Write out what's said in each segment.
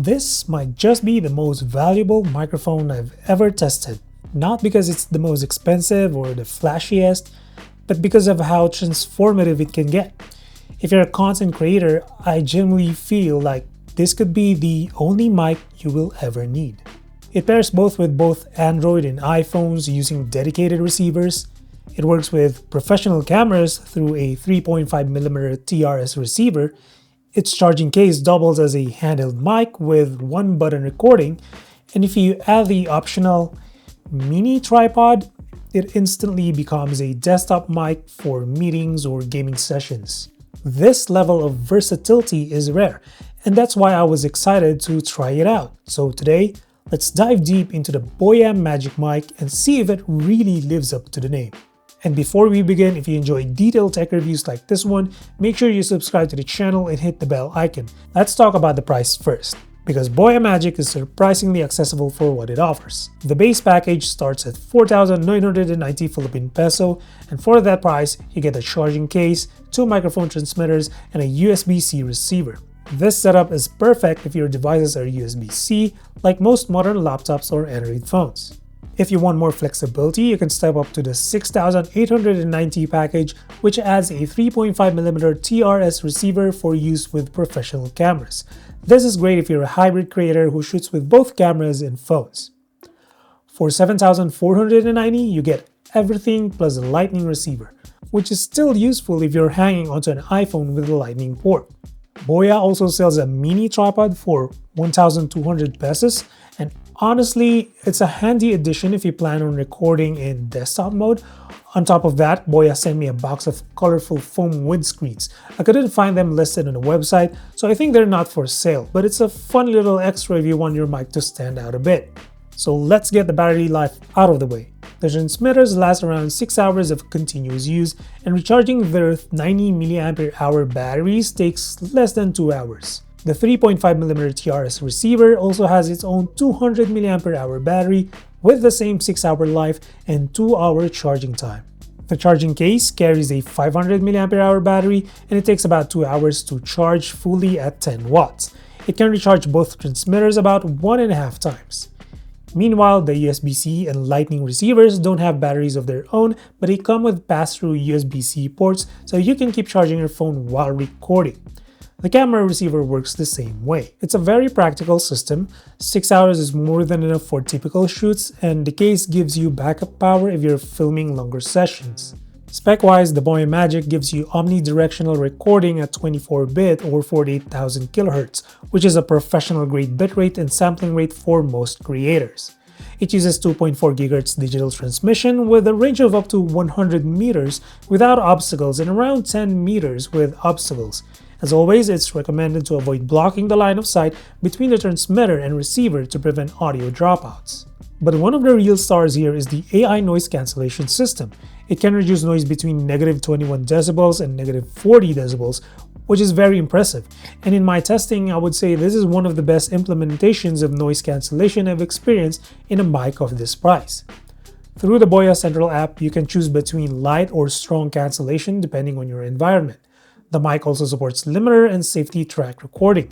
This might just be the most valuable microphone I've ever tested, not because it's the most expensive or the flashiest, but because of how transformative it can get. If you're a content creator, I genuinely feel like this could be the only mic you will ever need. It pairs with both Android and iPhones using dedicated receivers. It works with professional cameras through a 3.5mm TRS receiver. Its charging case doubles as a handheld mic with one-button recording, and if you add the optional mini tripod, it instantly becomes a desktop mic for meetings or gaming sessions. This level of versatility is rare, and that's why I was excited to try it out. So today, let's dive deep into the Boya Magic Mic and see if it really lives up to the name. And before we begin, if you enjoy detailed tech reviews like this one, make sure you subscribe to the channel and hit the bell icon. Let's talk about the price first, because Boya Magic is surprisingly accessible for what it offers. The base package starts at 4,990 Philippine peso, and for that price, you get a charging case, 2 microphone transmitters, and a USB-C receiver. This setup is perfect if your devices are USB-C, like most modern laptops or Android phones. If you want more flexibility, you can step up to the 6,890 package, which adds a 3.5mm TRS receiver for use with professional cameras. This is great if you're a hybrid creator who shoots with both cameras and phones. For 7,490, you get everything plus a lightning receiver, which is still useful if you're hanging onto an iPhone with a lightning port. Boya also sells a mini tripod for 1,200 pesos, and honestly, it's a handy addition if you plan on recording in desktop mode. On top of that, Boya sent me a box of colorful foam windscreens. I couldn't find them listed on the website, so I think they're not for sale, but it's a fun little extra if you want your mic to stand out a bit. So let's get the battery life out of the way. The transmitters last around 6 hours of continuous use, and recharging their 90 mAh batteries takes less than 2 hours. The 3.5mm TRS receiver also has its own 200 mAh battery with the same 6-hour life and 2-hour charging time. The charging case carries a 500 mAh battery, and it takes about 2 hours to charge fully at 10 watts. It can recharge both transmitters about 1.5 times. Meanwhile, the USB-C and Lightning receivers don't have batteries of their own, but they come with pass-through USB-C ports, so you can keep charging your phone while recording. The camera receiver works the same way. It's a very practical system. 6 hours is more than enough for typical shoots, and the case gives you backup power if you're filming longer sessions. Spec-wise, the Boya Magic gives you omnidirectional recording at 24-bit or 48,000 kHz, which is a professional-grade bitrate and sampling rate for most creators. It uses 2.4 GHz digital transmission with a range of up to 100 meters without obstacles and around 10 meters with obstacles. As always, it's recommended to avoid blocking the line of sight between the transmitter and receiver to prevent audio dropouts. But one of the real stars here is the AI noise cancellation system. It can reduce noise between -21 decibels and -40 decibels, which is very impressive. And in my testing, I would say this is one of the best implementations of noise cancellation I've experienced in a mic of this price. Through the Boya Central app, you can choose between light or strong cancellation depending on your environment. The mic also supports limiter and safety track recording,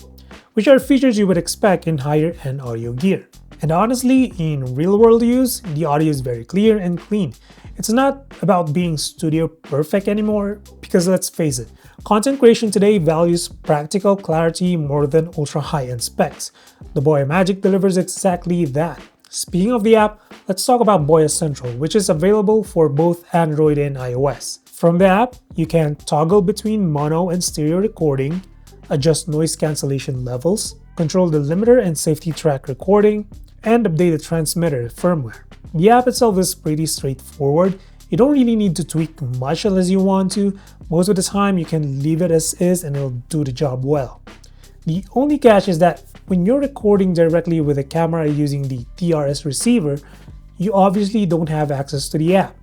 which are features you would expect in higher-end audio gear. And honestly, in real-world use, the audio is very clear and clean. It's not about being studio perfect anymore, because let's face it, content creation today values practical clarity more than ultra-high-end specs. The Boya Magic delivers exactly that. Speaking of the app, let's talk about Boya Central, which is available for both Android and iOS. From the app, you can toggle between mono and stereo recording, adjust noise cancellation levels, control the limiter and safety track recording, and update the transmitter firmware. The app itself is pretty straightforward. You don't really need to tweak much unless you want to. Most of the time, you can leave it as is and it'll do the job well. The only catch is that when you're recording directly with a camera using the TRS receiver, you obviously don't have access to the app.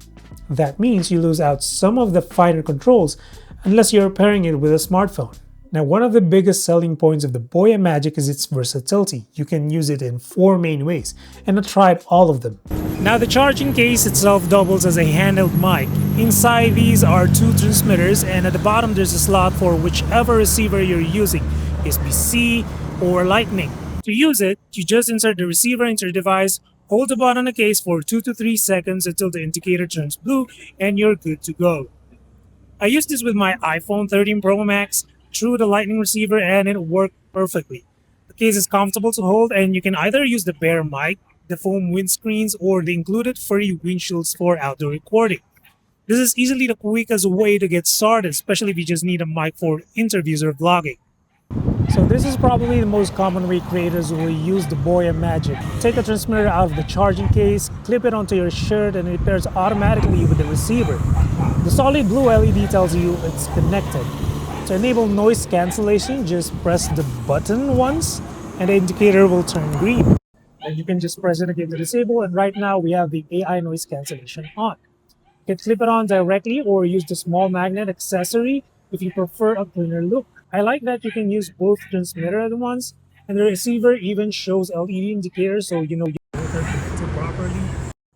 That means you lose out some of the finer controls unless you're pairing it with a smartphone. Now, one of the biggest selling points of the Boya Magic is its versatility. You can use it in 4 main ways, and I've tried all of them. Now, the charging case itself doubles as a handheld mic. Inside these are 2 transmitters, and at the bottom there's a slot for whichever receiver you're using, USB-C or Lightning. To use it, you just insert the receiver into your device, hold the button on the case for 2 to 3 seconds until the indicator turns blue, and you're good to go. I used this with my iPhone 13 Pro Max through the Lightning receiver and it worked perfectly. The case is comfortable to hold and you can either use the bare mic, the foam windscreens, or the included furry windshields for outdoor recording. This is easily the quickest way to get started, especially if you just need a mic for interviews or vlogging. So this is probably the most common way creators will use the Boya Magic. Take the transmitter out of the charging case, clip it onto your shirt, and it pairs automatically with the receiver. The solid blue LED tells you it's connected. To enable noise cancellation, just press the button once and the indicator will turn green. And you can just press it again to disable, and right now we have the AI noise cancellation on. You can clip it on directly or use the small magnet accessory if you prefer a cleaner look. I like that you can use both transmitter at once, and the receiver even shows LED indicators so you know both are connected properly.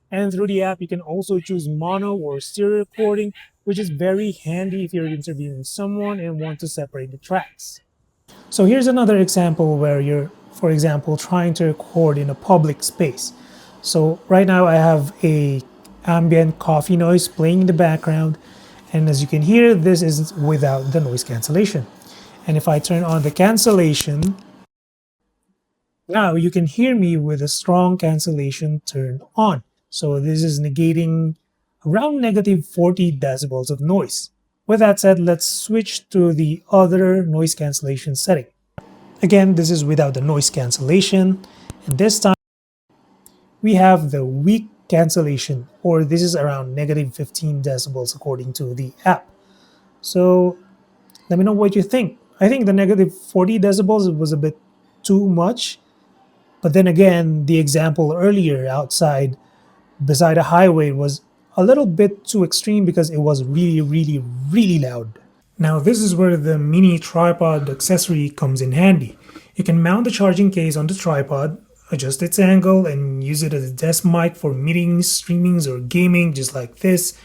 And through the app, you can also choose mono or stereo recording, which is very handy if you're interviewing someone and want to separate the tracks. So here's another example where you're, for example, trying to record in a public space. So right now I have a ambient coffee noise playing in the background, and as you can hear, this is without the noise cancellation. And if I turn on the cancellation, now you can hear me with a strong cancellation turned on. So this is negating around negative 40 decibels of noise. With that said, let's switch to the other noise cancellation setting. Again, this is without the noise cancellation, and this time we have the weak cancellation, or this is around negative 15 decibels according to the app. So let me know what you think. I think the negative 40 decibels was a bit too much, but then again, the example earlier outside beside a highway was a little bit too extreme because it was really loud. Now this is where the mini tripod accessory comes in handy. You can mount the charging case on the tripod, adjust its angle, and use it as a desk mic for meetings, streamings, or gaming just like this.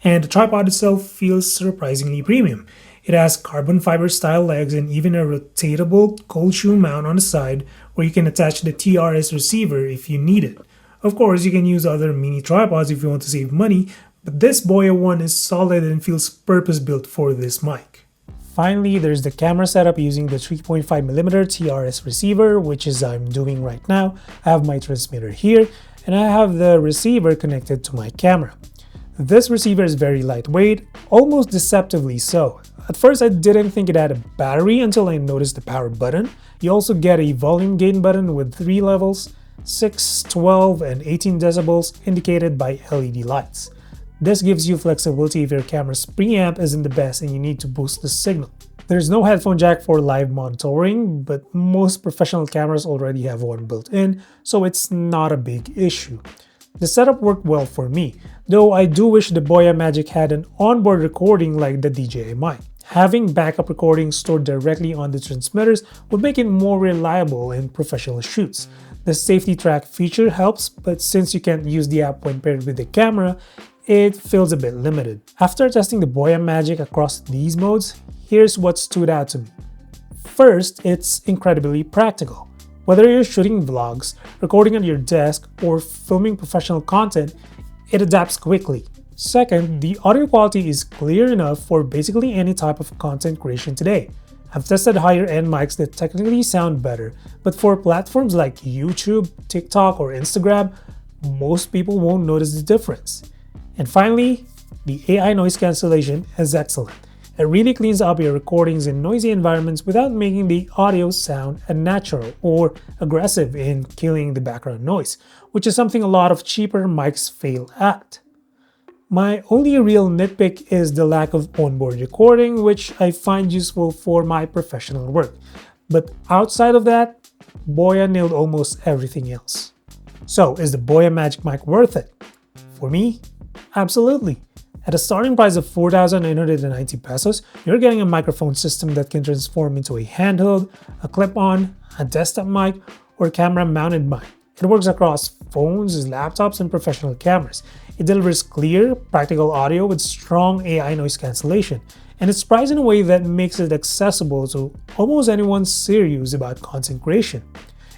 And the tripod itself feels surprisingly premium. It has carbon fiber style legs and even a rotatable cold shoe mount on the side where you can attach the TRS receiver if you need it. Of course, you can use other mini tripods if you want to save money, but this Boya one is solid and feels purpose-built for this mic. Finally, there's the camera setup using the 3.5mm TRS receiver, which is I'm doing right now. I have my transmitter here, and I have the receiver connected to my camera. This receiver is very lightweight, almost deceptively so. At first I didn't think it had a battery until I noticed the power button. You also get a volume gain button with 3 levels, 6, 12, and 18 decibels indicated by LED lights. This gives you flexibility if your camera's preamp isn't the best and you need to boost the signal. There's no headphone jack for live monitoring, but most professional cameras already have one built in, so it's not a big issue. The setup worked well for me, though I do wish the Boya Magic had an onboard recording like the DJI mic. Having backup recordings stored directly on the transmitters would make it more reliable in professional shoots. The safety track feature helps, but since you can't use the app when paired with the camera, it feels a bit limited. After testing the Boya Magic across these modes, here's what stood out to me. First, it's incredibly practical. Whether you're shooting vlogs, recording at your desk, or filming professional content, it adapts quickly. Second, the audio quality is clear enough for basically any type of content creation today. I've tested higher end mics that technically sound better, but for platforms like YouTube, TikTok, or Instagram, most people won't notice the difference. And finally, the AI noise cancellation is excellent. It really cleans up your recordings in noisy environments without making the audio sound unnatural or aggressive in killing the background noise, which is something a lot of cheaper mics fail at. My only real nitpick is the lack of onboard recording, which I find useful for my professional work. But outside of that, Boya nailed almost everything else. So, is the Boya Magic Mic worth it? For me, absolutely. At a starting price of 4,990 pesos, you're getting a microphone system that can transform into a handheld, a clip-on, a desktop mic, or camera-mounted mic. It works across phones, laptops, and professional cameras. It delivers clear, practical audio with strong AI noise cancellation, and it's priced in a way that makes it accessible to almost anyone serious about content creation.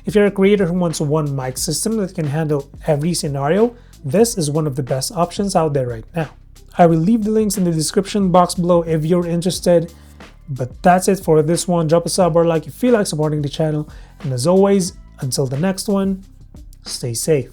If you're a creator who wants one mic system that can handle every scenario, this is one of the best options out there right now. I will leave the links in the description box below if you're interested. But that's it for this one. Drop a sub or like if you feel like supporting the channel. And as always, until the next one, stay safe.